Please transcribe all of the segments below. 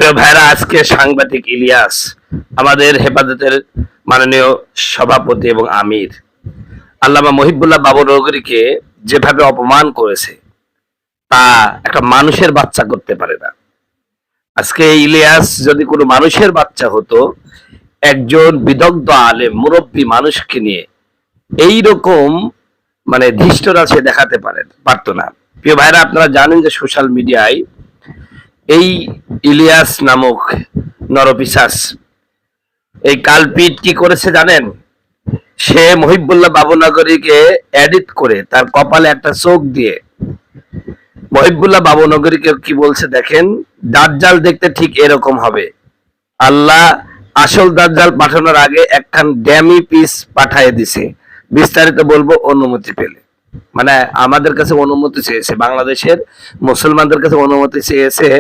প্রিয় ভাইরা, আজকে সাংবাদিক ইলিয়াস আমাদের হেফাজতের মাননীয় সভাপতি এবং আমির আল্লামা মহিবুল্লাহ বাবুনগরীকে যেভাবে অপমান করেছে তা একটা মানুষের বাচ্চা করতে পারে না। আজকে ইলিয়াস যদি কোনো মানুষের বাচ্চা হতো, একজন বিদগ্ধ আলেম মুরব্বী মানুষকে নিয়ে এইরকম ধৃষ্টতা সে দেখাতে পারতো না। প্রিয় ভাইরা, আপনারা জানেন যে সোশ্যাল মিডিয়ায় এই ইলিয়াস নামক নরপিশাচ এই কালপিট কি করেছে জানেন? সে মহিবুল্লাহ বাবুনগরীকে এডিট করে তার কপালে একটা চোখ দিয়ে মহিবুল্লাহ বাবুনগরীকে কি বলছে দেখেন, দাজ্জাল দেখতে ঠিক এরকম হবে। আল্লাহ আসল দাজ্জাল পাঠানোর আগে একখান ড্যামি পিস পাঠিয়ে দিছে, বিস্তারিত বলবো অনুমতি পেলে। আমাদের কাছে অনুমতি চেয়েছে, বাংলাদেশের মুসলমানদের কাছে অনুমতি চেয়েছে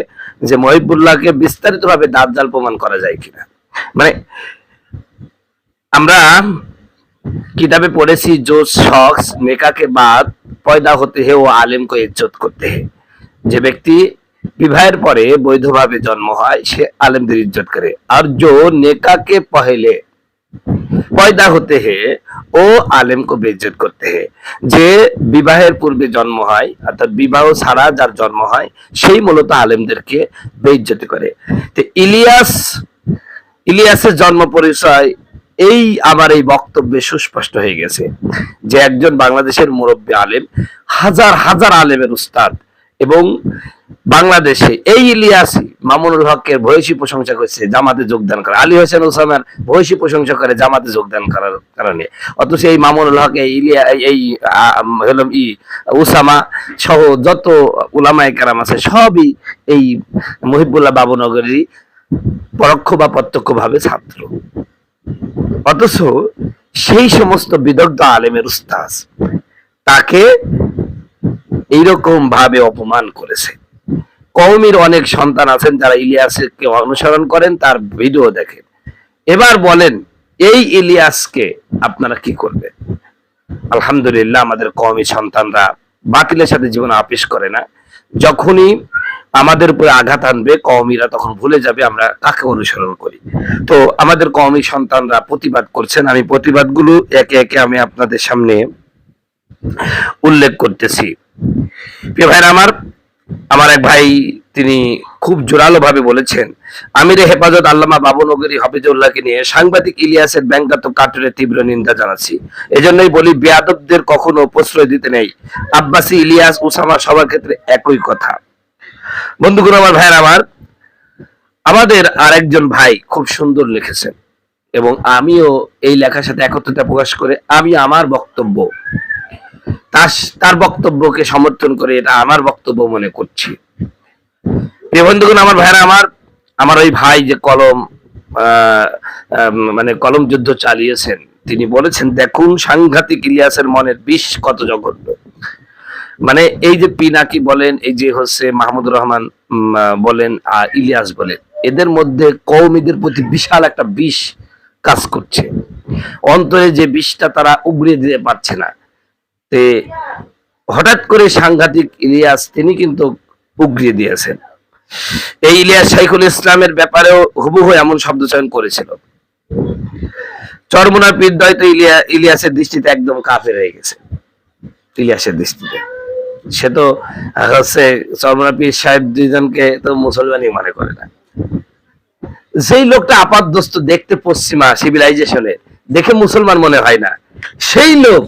যে মহিবুল্লাহকে বিস্তারিত ভাবে দাজ্জাল প্রমাণ করা যায় কিনা। আমরা কিতাবে পড়েছি, जो शख्स नेका के बाद पैदा होते हैं वो आलिम को इज्जत करते हैं। যে ব্যক্তি বিবাহের পরে বৈধভাবে জন্ম হয় সে আলেমদের ইজ্জত করে। আর जो नेका के पहले पैदा होते हैं ও আলেম কো বেইজ্জত করতে हैं। যে বিবাহের পূর্বে জন্ম হয় অর্থাৎ বিবাহ ছাড়া যার জন্ম হয় সেই মূলত আলেমদেরকে বেইজ্জত করে। তো ইলিয়াসের জন্ম পরিচয় এই আমার এই বক্তব্যে সুস্পষ্ট হয়ে গেছে যে একজন বাংলাদেশের মুরব্বী আলেম, হাজার হাজার আলেমের উস্তাদ, এবং বাংলাদেশে এই ইলিয়াসই মামুনুল হকের ভূয়সী প্রশংসা করেছে জামাতে যোগদান করে, আলী হোসেন ওসামার ভূয়সী প্রশংসা করে জামাতে যোগদান করার কারণে। অথচ এই মামুনুল হক ওসামা সহ যত উলামায়ে কেরাম আছে সবই এই মহিবুল্লাহ বাবুনগরী পরোক্ষ বা প্রত্যক্ষ ভাবে ছাত্র। অথচ সেই সমস্ত বিদগ্ধ আলেমের উস্তাদ তাকে এইরকম ভাবে অপমান করেছে। কওমির অনেক সন্তান আছেন যারা ইলিয়াসকে অনুসরণ করেন, তার ভিডিও দেখেন। এবার বলেন এই ইলিয়াসকে আপনারা কি করবেন? আলহামদুলিল্লাহ, আমাদের কওমি সন্তানরা বাতিলের সাথে জীবনে আপোষ করে না। যখনই আমাদের উপরে আঘাত আনবে কওমিরা তখন ভুলে যাবে আমরা কাকে অনুসরণ করি। তো আমাদের কওমি সন্তানরা প্রতিবাদ করছেন, আমি প্রতিবাদগুলো একে একে আমি আপনাদের সামনে উল্লেখ করতেছি। প্রিয় ভাইরা, আমার এক ভাই তিনি খুব জোরালো ভাবে বলেছেন, আমিরে হেফাজত আল্লামা বাবুনগরী হাফিজুল্লাহকে নিয়ে সাংবাদিক ইলিয়াসের ব্যঙ্গাত্মক কার্টুনের তীব্র নিন্দা জানাচ্ছি। এজন্যই বলি, বেয়াদবদের কখনো প্রশ্রয় দিতে নেই। আব্বাসী, ইলিয়াস, ওসামা সবার ক্ষেত্রে একই কথা। বন্ধুগণ, আমার ভাইয়ের, আমাদের আরেকজন ভাই খুব সুন্দর লিখেছেন এবং আমিও এই লেখার সাথে একত্রতা প্রকাশ করে আমি আমার বক্তব্য তার বক্তব্যকে সমর্থন করে এটা আমার বক্তব্য মনে করছি। বন্ধুগণ, আমার ভাইয়েরা, আমার ওই ভাই যে কলম যুদ্ধ চালিয়েছেন, তিনি বলেছেন দেখুন সাংঘাতিক ইলিয়াসের মনের বিষ কত জঘন্য। এই যে পিনাকি বলেন, এই যে হচ্ছে মাহমুদুর রহমান বলেন আর ইলিয়াস বলেন, এদের মধ্যে কওমিদের প্রতি বিশাল একটা বিষ কাজ করছে। অন্তরে যে বিষটা তারা উগড়ে দিতে পারছে না। তে হঠাৎ করে সাংঘাতিক ইলিয়াস তিনি কিন্তু উগড়িয়ে দিয়েছেন। এই ইলিয়াস শাইখুল ইসলামের ব্যাপারেও হুবহু এমন শব্দ চয়ন করেছিল। চরমোনার পীরদ্বয় তো ইলিয়াসের দৃষ্টিতে একদম কাফের হয়ে গেছে। ইলিয়াসের দৃষ্টিতে সে তো হচ্ছে চরমোনার পীর সাহেব দুইজনকে তো মুসলমানই মনে করে না। যেই লোকটা আপাতদস্ত দেখতে পশ্চিমা সিভিলাইজেশনে দেখে মুসলমান মনে হয় না, সেই লোক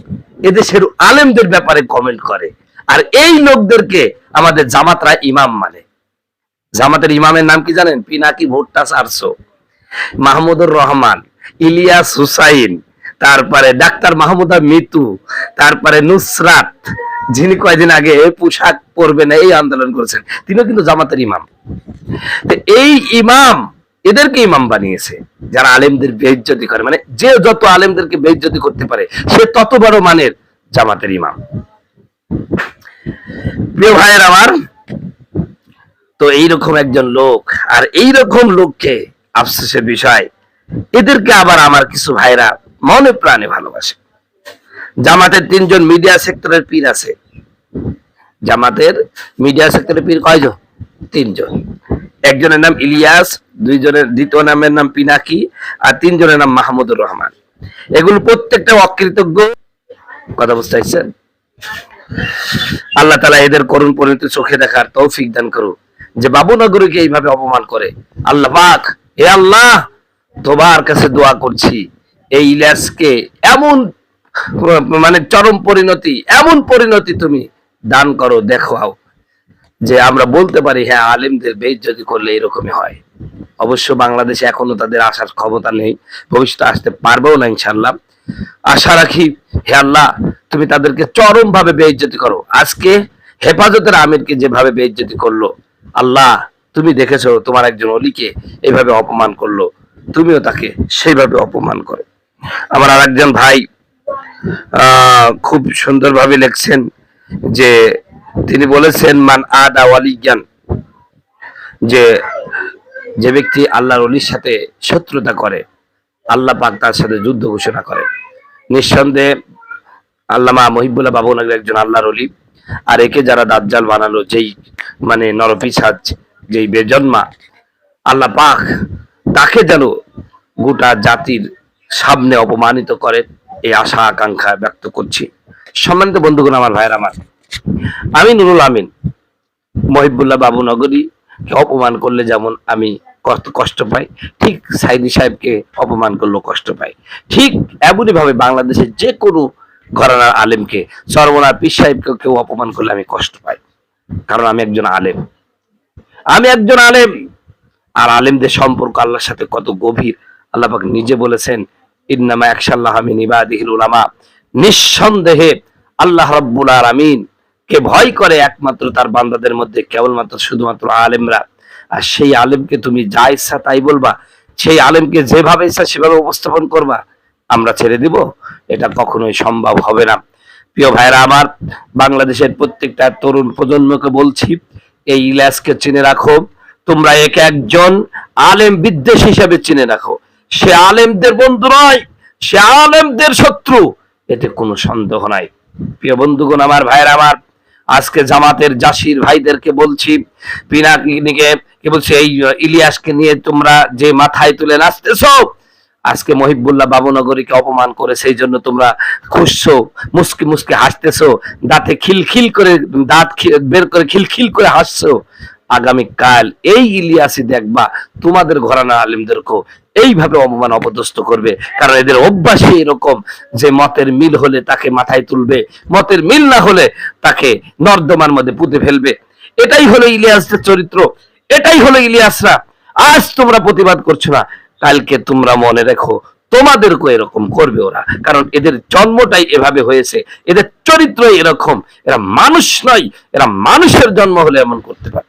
এদেশের আলেমদের ব্যাপারে কমেন্ট করে। আর এই লোকদেরকে আমাদের জামাতরা ইমাম মানে। জামাতের ইমামের নাম কি জানেন? পিনাকি ভুট্টা চারশো, মাহমুদুর রহমান, ইলিয়াস হুসাইন, তারপরে ডাক্তার মাহমুদা মিতু, তারপরে নুসরাত, যিনি কয়েকদিন আগে পোশাক পরবে না এই আন্দোলন করেছেন, তিনিও কিন্তু জামাতের ইমাম। এই ইমাম এদেরকে ইমাম বানিয়েছে যারা আলেমদের বেইজ্জতি করে। যে যত আলেমদেরকে বেইজ্জতি করতে পারে সে তত বড় মানের জামাতের ইমাম। প্রিয় ভাইয়ের, তো এইরকম একজন লোক, আর এইরকম লোককে আফসোসের বিষয়, এদেরকে আবার আমার কিছু ভাইরা মনে প্রাণে ভালোবাসে। জামাতের 3 জন মিডিয়া সেক্টরের পীর আছে। জামাতের মিডিয়া সেক্টরের পীর কয়জন? তিনজন। একজনের নাম ইলিয়াস, দ্বিতীয় নামের নাম পিনাকি, আর তিনজনের নাম মাহমুদুর রহমান। এগুলো প্রত্যেকটা অকৃতজ্ঞ। কথা বুঝতে পারছেন? আল্লাহ তাআলা এদের করুণ পরিণতি চোখে দেখার তৌফিক দান করুন, যে বাবুনগরীকে এইভাবে অপমান করে। আল্লাহ পাক, হে আল্লাহ, তোমার কাছে দোয়া করছি এই ইলিয়াসকে এমন মানে চরম পরিণতি, এমন পরিণতি তুমি দান করো, দেখাও, যে আমরা বলতে পারি হ্যাঁ, আলেমদের বেইজ্জতি করলে এরকমই হয়। অবশ্য বাংলাদেশে এখনো তাদের আসার ক্ষমতা নেই, ভবিষ্যতে আসতে পারবেও না ইনশাআল্লাহ। আশা রাখি হে আল্লাহ, তুমি তাদেরকে চরম ভাবে বেইজ্জতি করো। আজকে হেফাজতের আমিরকে যেভাবে বেইজ্জতি করলো, আল্লাহ তুমি দেখেছো তোমার একজন অলিকে এইভাবে অপমান করলো, তুমিও তাকে সেইভাবে অপমান করো। আমার আর একজন ভাই খুব সুন্দরভাবে লিখছেন, যে তিনি বলেছেন মান আদা ওয়ালিয়ান, যে যে ব্যক্তি আল্লাহর ওলির সাথে শত্রুতা করে, আল্লাহ পাক তার সাথে যুদ্ধ ঘোষণা করে। নিঃসন্দেহে আল্লামা মহিবুল্লাহ বাবুনগরী একজন আল্লাহর ওলি। আর একে যারা দাজ্জাল বানালো, যেই মানে নরপিশাচ, যেই বেজন্মা, আল্লাহ পাক তাকে যেন গোটা জাতির সামনে অপমানিত করে, এই আশা আকাঙ্ক্ষা ব্যক্ত করছি। সম্মানিত বন্ধুগণ, আমার ভাইয়ের, আমার আমি নুরুল আমিন মহিবুল্লাহ বাবুনগরী অপমান করলে যেমন আমি কষ্ট পাই, ঠিক সাইদি সাহেবকে অপমান করলেও কষ্ট পাই। ঠিক এমনই ভাবে বাংলাদেশের যে কোনো ঘরানার আলেমকে, সর্বনা পীর সাহেবকে কেউ অপমান করলে আমি কষ্ট পাই, কারণ আমি একজন আলেম। আর আলেমদের সম্পর্ক আল্লাহর সাথে কত গভীর। আল্লাহ পাক নিজে বলেছেন, ইন্নামা ইয়াখশাল্লাহ মিন ইবাদিহিল উলামা, নিঃসন্দেহে আল্লাহ রাব্বুল আলামিন কে ভয় করে একমাত্র তার বান্দাদের মধ্যে কেবলমাত্র শুধুমাত্র আলেমরা। আর সেই আলেমকে তুমি যা ইচ্ছা তাই বলবা, সেই আলেমকে যেভাবে ইচ্ছা সেভাবে উপস্থাপন করবা, আমরা ছেড়ে দিব? এটা কখনোই সম্ভব হবে না। প্রিয় ভাইরা আমার, বাংলাদেশের প্রত্যেকটা তরুণ প্রজন্মকে বলছি, এই ইলিয়াসকে চিনে রাখো। তোমরা একে একজন আলেম বিদ্বেষ হিসেবে চিনে রাখো। সে আলেমদের বন্ধু নয়, সে আলেমদের শত্রু, এতে কোনো সন্দেহ নাই। প্রিয় বন্ধুগণ, আমার ভাইরা আমার, আজকে জামাতের জাসির ভাইদেরকে বলছি, পিনাকিকে বলছি, এই ইলিয়াসকে নিয়ে তোমরা যে মাথায় তুলে নাচতেছো, আজকে মহিবুল্লাহ বাবুনগরীকে অপমান করে সেই জন্য তোমরা খুশছো, মুসকি মুসকি হাসতেছো, দাঁতে খিলখিল করে দাঁত বের করে খিলখিল করে হাসছো। আগামী কাল এই ইলিয়াসই দেখবা তোমাদের ঘরানা আলেমদেরকেও এইভাবে অপমান অপদস্থ করবে, কারণ এদের অভ্যাসই এরকম, যে মতের মিল হলে তাকে মাথায় তুলবে, মতের মিল না হলে তাকে নর্দমার মধ্যে পুঁতে ফেলবে। এটাই হলো ইলিয়াসদের চরিত্র, এটাই হলো ইলিয়াসরা। আজ তোমরা প্রতিবাদ করছো না, কালকে তোমরা মনে রেখো তোমাদেরকে এরকম করবে ওরা, কারণ এদের জন্মটাই এভাবে হয়েছে, এদের চরিত্রই এরকম। এরা মানুষ নয়, এরা মানুষের জন্ম হলে এমন করতে পারে।